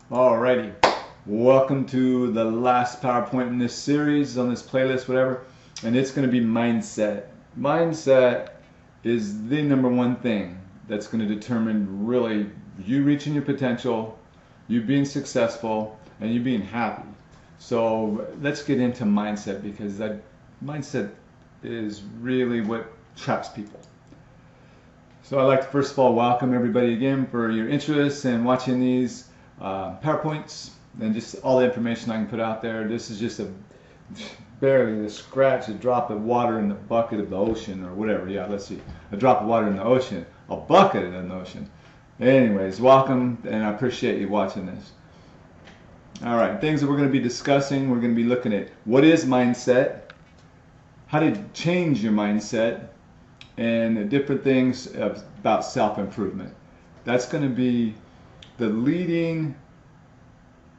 Alrighty, welcome to the last PowerPoint in this series, on this playlist, whatever, and it's going to be mindset. Mindset is the number one thing that's going to determine really you reaching your potential, you being successful, and you being happy. So let's get into mindset, because that mindset is really what traps people. So I'd like to first of all welcome everybody again for your interest in watching these PowerPoints and just all the information I can put out there. This is just barely a scratch, a drop of water in the bucket of the ocean, or whatever. Yeah, let's see, a drop of water in the ocean, a bucket in the ocean. Anyways, welcome, and I appreciate you watching this. All right, things that we're going to be discussing. We're going to be looking at what is mindset, how to change your mindset, and different things about self-improvement. That's going to be the leading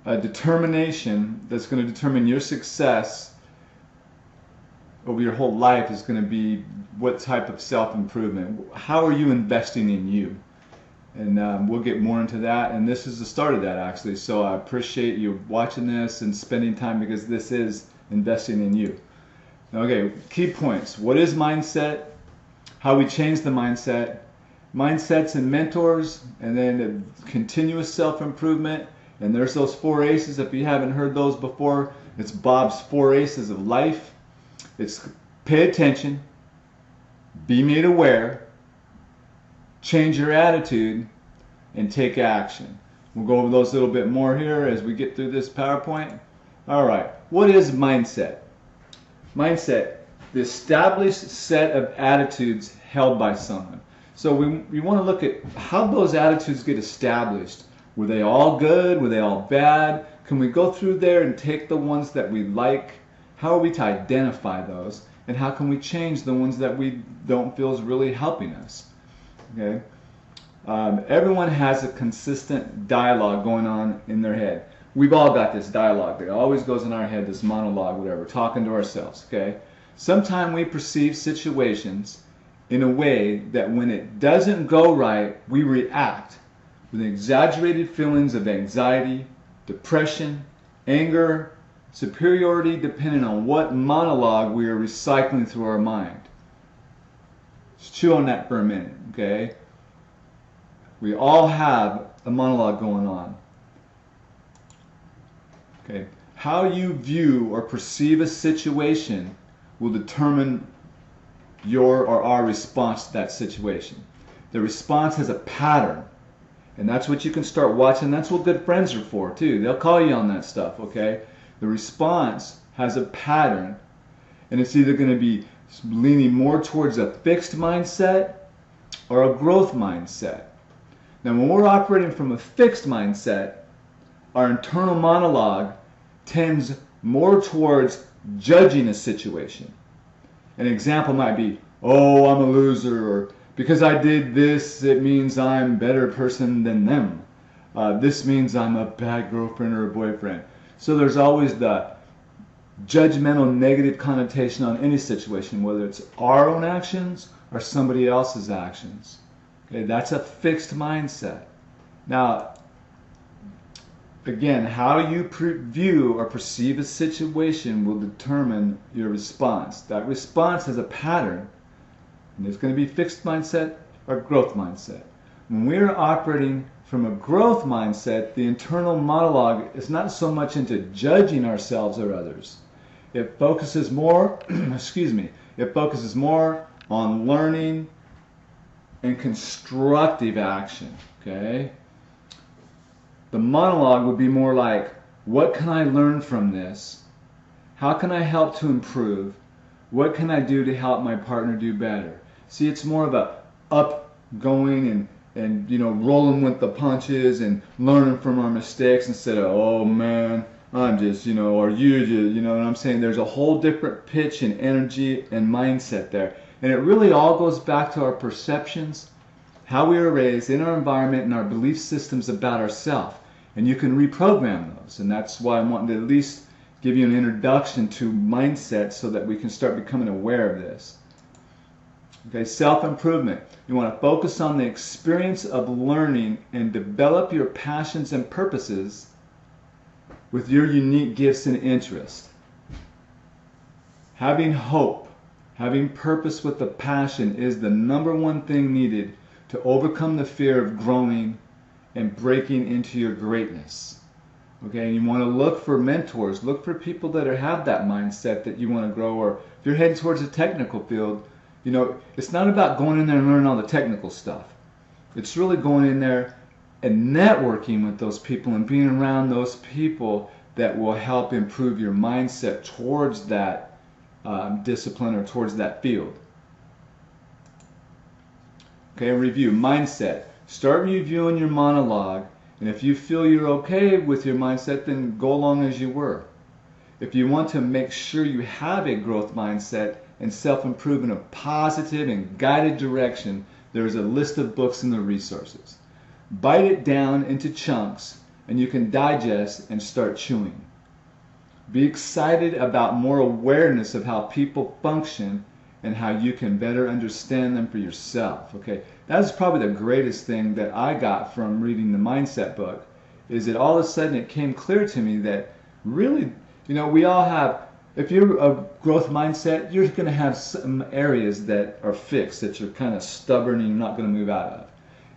determination that's going to determine your success over your whole life. Is going to be what type of self-improvement. How are you investing in you? And we'll get more into that, and this is the start of that, actually. So I appreciate you watching this and spending time, because this is investing in you. Okay, key points. What is mindset? How we change the mindset, mindsets and mentors, and then continuous self-improvement. And there's those 4 ACEs. If you haven't heard those before, it's Bob's 4 ACEs of life. It's pay attention, be made aware, change your attitude, and take action. We'll go over those a little bit more here as we get through this PowerPoint. All right, what is mindset? Mindset, the established set of attitudes held by someone. So we want to look at how those attitudes get established. Were they all good? Were they all bad? Can we go through there and take the ones that we like? How are we to identify those? And how can we change the ones that we don't feel is really helping us? Okay. Everyone has a consistent dialogue going on in their head. We've all got this dialogue that always goes in our head, this monologue, whatever, talking to ourselves. Okay. Sometimes we perceive situations in a way that when it doesn't go right, we react with exaggerated feelings of anxiety, depression, anger, superiority, depending on what monologue we are recycling through our mind. Just chew on that for a minute, okay? We all have a monologue going on. Okay. How you view or perceive a situation will determine your or our response to that situation. The response has a pattern, and that's what you can start watching. That's what good friends are for too. They'll call you on that stuff, okay? The response has a pattern, and it's either going to be leaning more towards a fixed mindset or a growth mindset. Now, when we're operating from a fixed mindset, our internal monologue tends more towards judging a situation. An example might be, oh, I'm a loser, or because I did this, it means I'm a better person than them. This means I'm a bad girlfriend or a boyfriend. So there's always the judgmental negative connotation on any situation, whether it's our own actions or somebody else's actions. Okay, that's a fixed mindset. Now, again, how you view or perceive a situation will determine your response. That response has a pattern, and it's going to be fixed mindset or growth mindset. When we're operating from a growth mindset, the internal monologue is not so much into judging ourselves or others. It focuses more, it focuses more on learning and constructive action, okay? The monologue would be more like, what can I learn from this? How can I help to improve? What can I do to help my partner do better? See, it's more of a upgoing and you know, rolling with the punches and learning from our mistakes, instead of, oh man, I'm just, you know, or you just, you know what I'm saying? There's a whole different pitch and energy and mindset there. And it really all goes back to our perceptions, how we were raised in our environment, and our belief systems about ourselves. And you can reprogram those. And that's why I'm wanting to at least give you an introduction to mindset so that we can start becoming aware of this. Okay, self-improvement. You want to focus on the experience of learning and develop your passions and purposes with your unique gifts and interests. Having hope, having purpose with a passion is the number one thing needed to overcome the fear of growing and breaking into your greatness. Okay, and you want to look for mentors, look for people that have that mindset that you want to grow, or if you're heading towards a technical field, you know, it's not about going in there and learning all the technical stuff. It's really going in there and networking with those people and being around those people that will help improve your mindset towards that discipline or towards that field. Okay, review. Mindset. Start reviewing your monologue, and if you feel you're okay with your mindset, then go along as you were. If you want to make sure you have a growth mindset and self-improvement of positive and guided direction, there is a list of books and the resources. Bite it down into chunks and you can digest and start chewing. Be excited about more awareness of how people function and how you can better understand them for yourself. Okay, that's probably the greatest thing that I got from reading the Mindset book, is that all of a sudden it came clear to me that really, you know, we all have, if you're a growth mindset, you're going to have some areas that are fixed, that you're kind of stubborn and you're not going to move out of.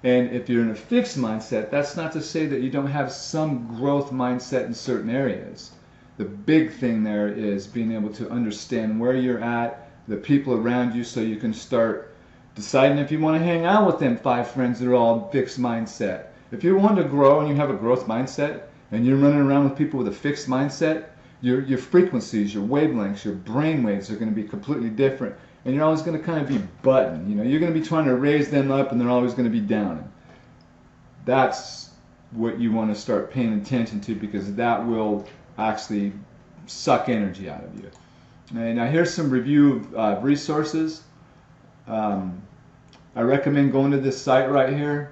And if you're in a fixed mindset, that's not to say that you don't have some growth mindset in certain areas. The big thing there is being able to understand where you're at, the people around you, so you can start deciding if you want to hang out with them 5 friends that are all fixed mindset. If you want to grow and you have a growth mindset and you're running around with people with a fixed mindset, your frequencies, your wavelengths, your brain waves are going to be completely different. And you're always going to kind of be button. You know, you're going to be trying to raise them up and they're always going to be down. That's what you want to start paying attention to, because that will actually suck energy out of you. And now here's some review resources. I recommend going to this site right here.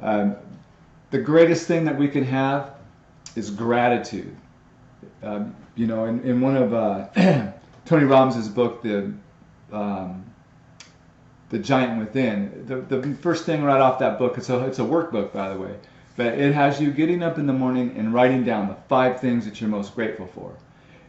The greatest thing that we can have is gratitude. You know, in one of Tony Robbins' book, The Giant Within, the first thing right off that book, it's a workbook, by the way, but it has you getting up in the morning and writing down the 5 things that you're most grateful for.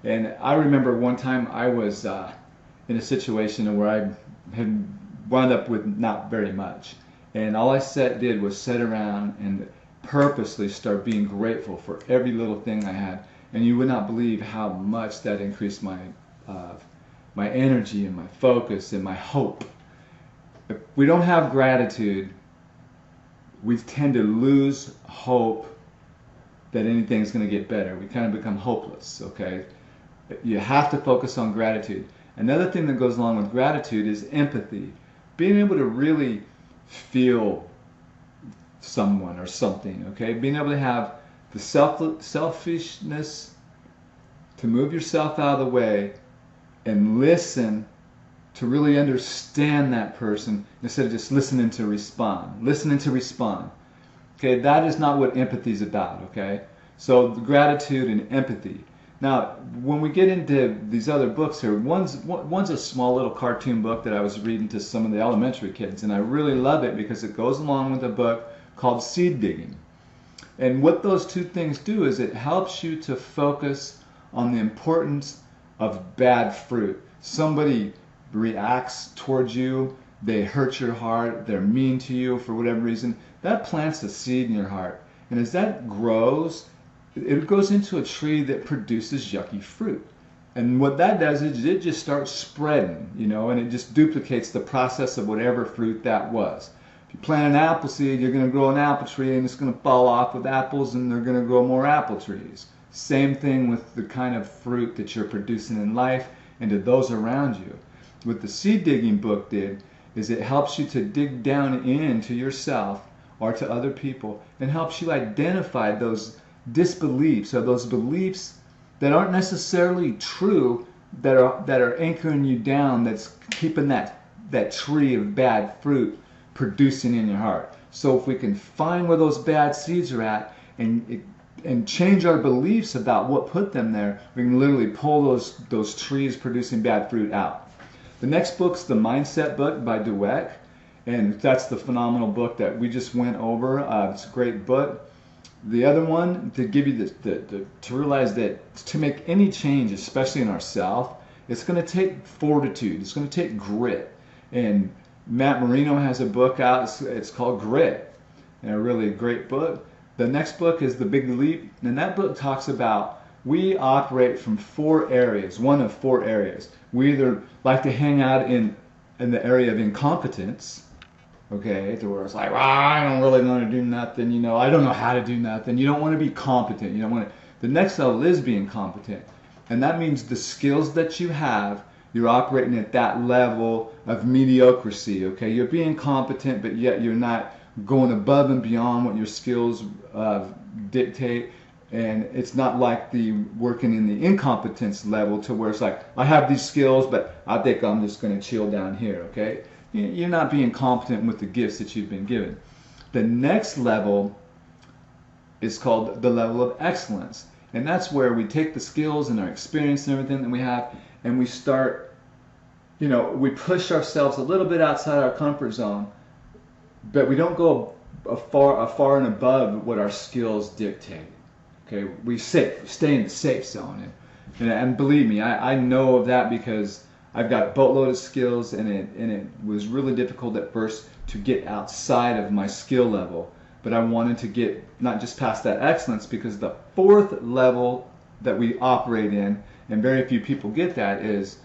And I remember one time I was in a situation where I had wound up with not very much, and all I did was sit around and purposely start being grateful for every little thing I had. And you would not believe how much that increased my my energy and my focus and my hope. If we don't have gratitude, we tend to lose hope that anything's going to get better. We kind of become hopeless, okay? You have to focus on gratitude. Another thing that goes along with gratitude is empathy. Being able to really feel someone or something, okay? Being able to have the selfishness to move yourself out of the way and listen to really understand that person instead of just listening to respond. Listening to respond. Okay, that is not what empathy is about, okay? So gratitude and empathy. Now, when we get into these other books here, one's a small little cartoon book that I was reading to some of the elementary kids, and I really love it because it goes along with a book called Seed Digging. And what those two things do is it helps you to focus on the importance of bad fruit. Somebody reacts towards you, they hurt your heart, they're mean to you for whatever reason. That plants a seed in your heart. And as that grows, it goes into a tree that produces yucky fruit. And what that does is it just starts spreading, you know, and it just duplicates the process of whatever fruit that was. If you plant an apple seed, you're going to grow an apple tree, and it's going to fall off with apples, and they're going to grow more apple trees. Same thing with the kind of fruit that you're producing in life and to those around you. What the seed digging book did is it helps you to dig down into yourself or to other people and helps you identify those disbeliefs or those beliefs that aren't necessarily true, that are anchoring you down, that's keeping that tree of bad fruit producing in your heart. So if we can find where those bad seeds are at and change our beliefs about what put them there, we can literally pull those trees producing bad fruit out. The next book's the Mindset book by Dweck, and that's the phenomenal book that we just went over. It's a great book. The other one, to give you to realize that to make any change, especially in ourself, it's going to take fortitude. It's going to take grit. And Matt Marino has a book out. It's called Grit, and a really great book. The next book is The Big Leap, and that book talks about we operate from 4 areas, one of 4 areas. We either like to hang out in the area of incompetence, okay, to where it's like, I don't really want to do nothing, you know, I don't know how to do nothing. You don't want to be competent. You don't want to. The next level is being competent, and that means the skills that you have, you're operating at that level of mediocrity, okay? You're being competent, but yet you're not going above and beyond what your skills dictate. And it's not like the working in the incompetence level to where it's like, I have these skills, but I think I'm just going to chill down here, okay? You're not being competent with the gifts that you've been given. The next level is called the level of excellence. And that's where we take the skills and our experience and everything that we have, and we start, you know, we push ourselves a little bit outside our comfort zone, but we don't go far and above what our skills dictate. Okay, we stay in the safe zone, and believe me, I know of that because I've got a boatload of skills, and it was really difficult at first to get outside of my skill level. But I wanted to get not just past that excellence, because the 4th level that we operate in, and very few people get that, is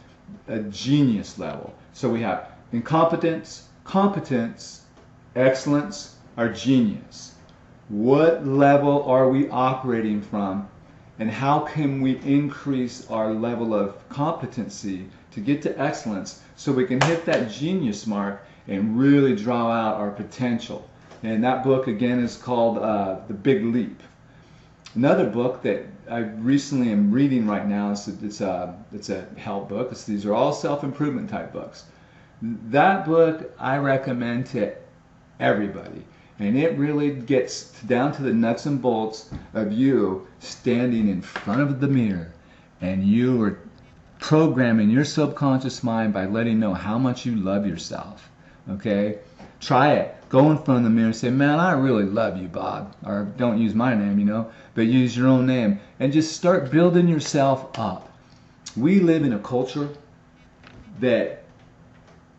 a genius level. So we have incompetence, competence, excellence, our genius. What level are we operating from, and how can we increase our level of competency to get to excellence so we can hit that genius mark and really draw out our potential? And that book again is called The Big Leap. Another book that I recently am reading right now, it's a help book. These are all self-improvement type books. That book I recommend to everybody. And it really gets down to the nuts and bolts of you standing in front of the mirror, and you are programming your subconscious mind by letting know how much you love yourself. Okay? Try it. Go in front of the mirror and say, man, I really love you, Bob. Or don't use my name, you know, but use your own name. And just start building yourself up. We live in a culture that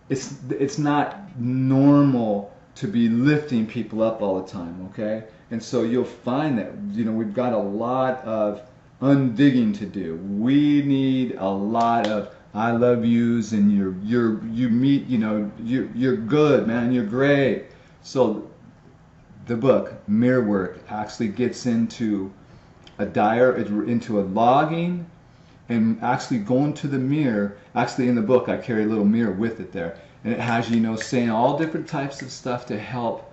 it's not normal to be lifting people up all the time, okay? And so you'll find that, you know, we've got a lot of undigging to do. We need a lot of I love yous, and you're good, man, you're great. So the book Mirror Work actually gets into into a logging, and actually going to the mirror. Actually in the book I carry a little mirror with it there. And it has, you know, saying all different types of stuff to help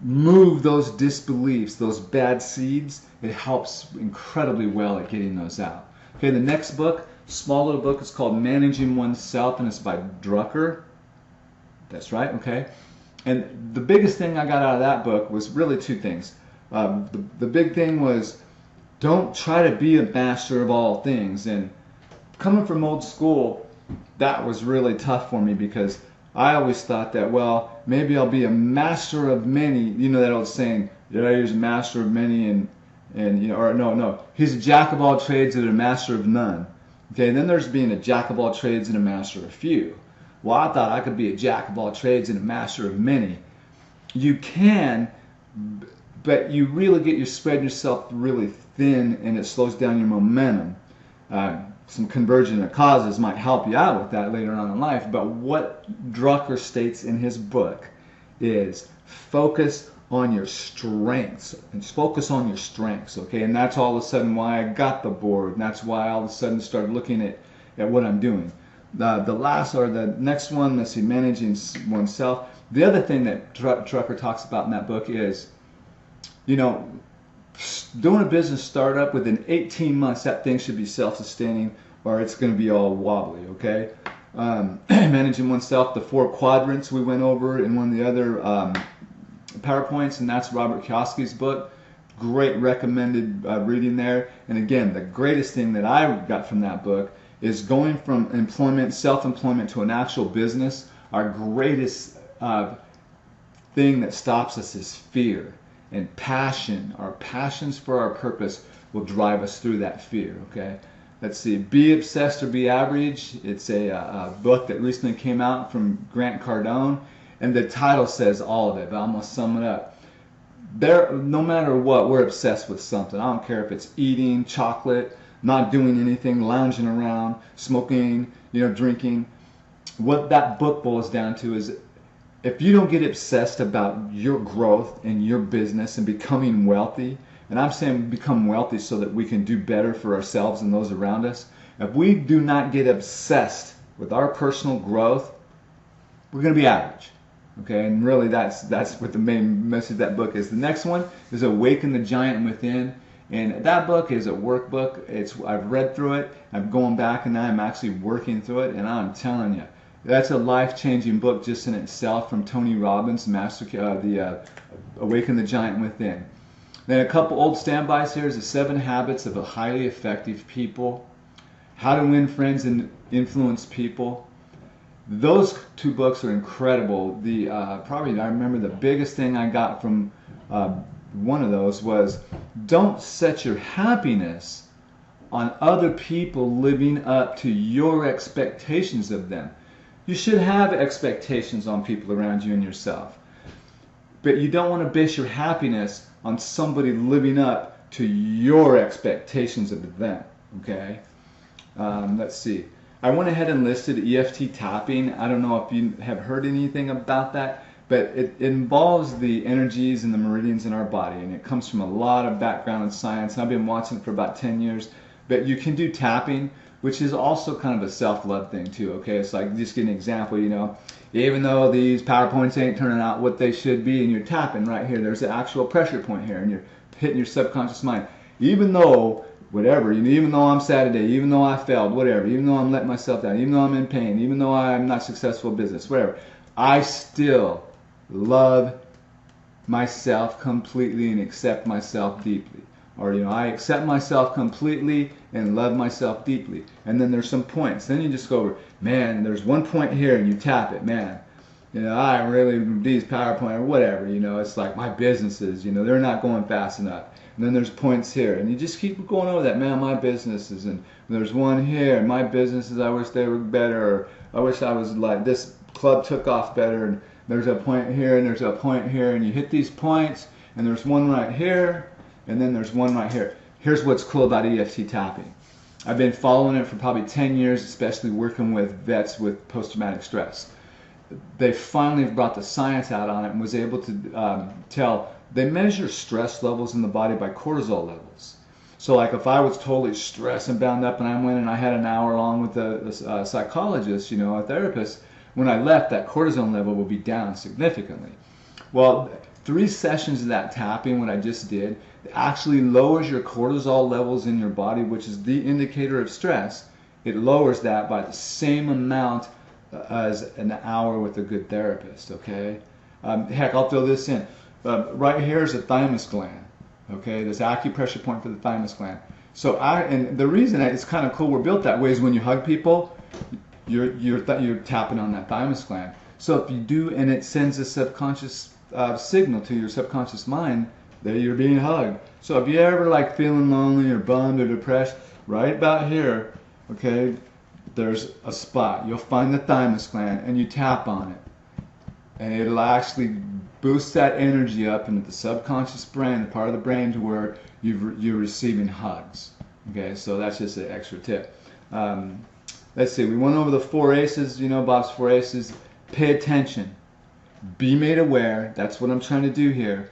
move those disbeliefs, those bad seeds. It helps incredibly well at getting those out. Okay, the next book, small little book, is called Managing Oneself, and it's by Drucker. That's right, okay. And the biggest thing I got out of that book was really 2 things. The big thing was, don't try to be a master of all things. And coming from old school, that was really tough for me, because I always thought that, well, maybe I'll be a master of many. You know that old saying, did I use master of many and you know, or no, he's a jack of all trades and a master of none. Okay, and then there's being a jack of all trades and a master of few. Well, I thought I could be a jack of all trades and a master of many. You can, but you really get spread yourself really thin, and it slows down your momentum. Some convergent of causes might help you out with that later on in life, but what Drucker states in his book is focus on your strengths, and focus on your strengths, okay? And that's all of a sudden why I got the board, and that's why I all of a sudden started looking at what I'm doing. The next one, let's see, Managing Oneself. The other thing that Drucker talks about in that book is, you know, doing a business startup within 18 months, that thing should be self-sustaining, or it's going to be all wobbly, okay? Managing Oneself, the 4 quadrants we went over in one of the other PowerPoints, and that's Robert Kiyoski's book. Great recommended reading there. And again, the greatest thing that I got from that book is going from employment, self-employment, to an actual business. Our greatest thing that stops us is fear. and passion, our passions for our purpose will drive us through that fear, okay? Let's see, Be Obsessed or Be Average. It's a book that recently came out from Grant Cardone, and the title says all of it, but I'm going to sum it up. No matter what, we're obsessed with something. I don't care if it's eating, chocolate, not doing anything, lounging around, smoking, drinking. What that book boils down to is, if you don't get obsessed about your growth and your business and becoming wealthy, and I'm saying become wealthy so that we can do better for ourselves and those around us, if we do not get obsessed with our personal growth, we're going to be average. Okay, and really that's what the main message of that book is. The next one is Awaken the Giant Within. And that book is a workbook. I've read through it. I'm going back and I'm actually working through it. And I'm telling you, that's a life-changing book just in itself, from Tony Robbins, the Awaken the Giant Within. Then a couple old standbys here is The 7 Habits of a Highly Effective People, How to Win Friends and Influence People. Those 2 books are incredible. Probably I remember the biggest thing I got from one of those was, don't set your happiness on other people living up to your expectations of them. You should have expectations on people around you and yourself, but you don't want to base your happiness on somebody living up to your expectations of them. Okay, let's see. I went ahead and listed EFT tapping. I don't know if you have heard anything about that, but it involves the energies and the meridians in our body, and it comes from a lot of background in science. I've been watching it for about 10 years. But you can do tapping, which is also kind of a self-love thing too, okay? It's like, just give an example, even though these PowerPoints ain't turning out what they should be, and you're tapping right here, there's an actual pressure point here, and you're hitting your subconscious mind. Even though, whatever, even though I'm sad today, even though I failed, whatever, even though I'm letting myself down, even though I'm in pain, even though I'm not successful in business, whatever, I still love myself completely and accept myself deeply. Or, I accept myself completely and love myself deeply. And then there's some points. Then you just go over, man, there's one point here, and you tap it, man. I really, these PowerPoint or whatever, it's like my businesses, they're not going fast enough. And then there's points here, and you just keep going over that, man, my businesses. And there's one here, my businesses, I wish they were better. Or I wish I was like, this club took off better. And there's a point here, and there's a point here. And you hit these points, and there's one right here. And then there's one right here. Here's what's cool about EFT tapping. I've been following it for probably 10 years, especially working with vets with post-traumatic stress. They finally brought the science out on it and was able to tell. They measure stress levels in the body by cortisol levels. So like if I was totally stressed and bound up and I went and I had an hour long with a psychologist, a therapist, when I left, that cortisol level would be down significantly. Well, 3 sessions of that tapping, what I just did, actually lowers your cortisol levels in your body, which is the indicator of stress. It lowers that by the same amount as an hour with a good therapist, okay? Heck, I'll throw this in. Right here is the thymus gland, okay? This acupressure point for the thymus gland. So and the reason that it's kind of cool we're built that way is when you hug people, you're tapping on that thymus gland. So if you do, and it sends a subconscious signal to your subconscious mind that you're being hugged. So if you're ever like feeling lonely or bummed or depressed, right about here, okay, there's a spot. You'll find the thymus gland and you tap on it. And it'll actually boost that energy up into the subconscious brain, the part of the brain to where you're receiving hugs. Okay, so that's just an extra tip. Let's see, we went over the 4 aces, Bob's 4 aces. Pay attention. Be made aware. That's what I'm trying to do here.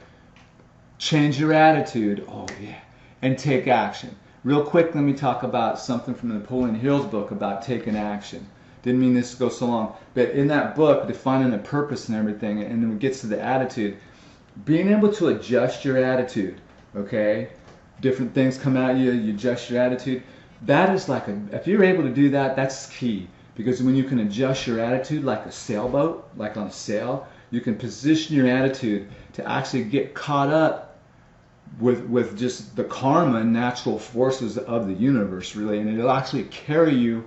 Change your attitude. Oh, yeah. And take action. Real quick, let me talk about something from Napoleon Hill's book about taking action. Didn't mean this to go so long. But in that book, defining the purpose and everything, and then it gets to the attitude, being able to adjust your attitude, okay? Different things come at you, you adjust your attitude. That is like if you're able to do that, that's key. Because when you can adjust your attitude like a sailboat, like on a sail, you can position your attitude to actually get caught up with just the karma and natural forces of the universe, really. And it'll actually carry you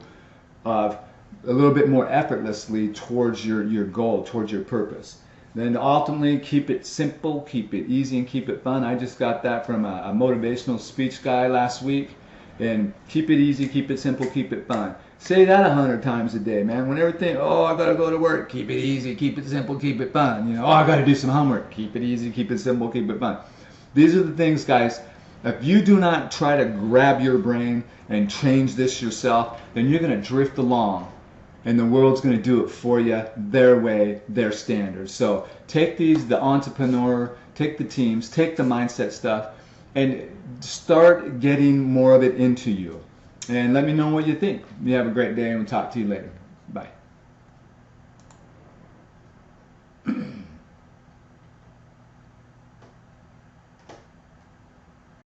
a little bit more effortlessly towards your goal, towards your purpose. Then ultimately, keep it simple, keep it easy, and keep it fun. I just got that from a motivational speech guy last week. And keep it easy, keep it simple, keep it fun. Say that 100 times a day, man. Whenever you think, oh, I gotta go to work, keep it easy, keep it simple, keep it fun. You know, oh, I gotta do some homework, keep it easy, keep it simple, keep it fun. These are the things, guys. If you do not try to grab your brain and change this yourself, then you're gonna drift along. And the world's going to do it for you, their way, their standards. So take these, the entrepreneur, take the teams, take the mindset stuff, and start getting more of it into you. And let me know what you think. You have a great day, and we'll talk to you later. Bye.